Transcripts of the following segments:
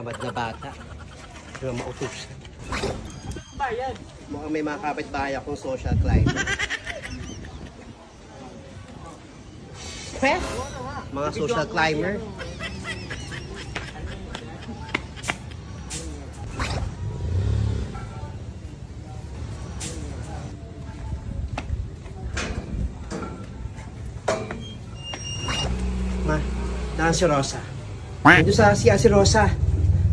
Tamad na bata. Yung mautos. Mukhang may mga kapitbahay akong social climber. Mga social climber. Naan si Rosa. Nandun sa si Rosa.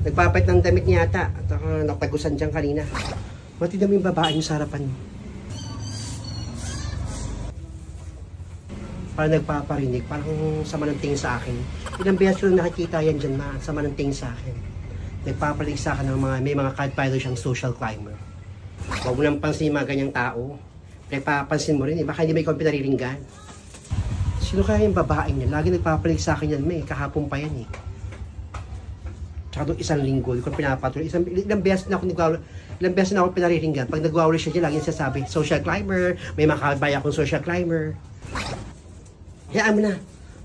Nagpapait ng damit niya ata. At ako nakagusan dyan kanina. Matindam yung babae yung sa harapan mo. Parang nagpaparinig. Parang sama ng tingin sa akin. Ilang beses ko nakikita yan dyan na sama ng tingin sa akin. Nagpaparinig sa akin ng may mga card siyang social climber. Huwag mo nang pansin yung mga ganyang tao. Nagpapansin mo rin. Baka hindi may ikaw pinariringgan. Sino kaya yung babae niya? Lagi nagpapalig sa akin yan, may. Kahapon pa yan, eh. Tsaka doon isang linggo, hindi ko pinapatuloy. Ilang beses na ako pinariringgan. Pag nag-wawala siya dyan, lagi niya sasabi, social climber, may makabay akong social climber. Hayaan mo na.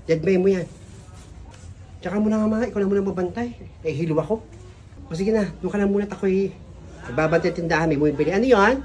Deadbay mo yan. Tsaka mo na nga mga, ikaw na muna mabantay. Eh, hilo ako. O sige na, doon ka na muna at ako'y nagbabantay tindahan, may bumibili. Ano yun?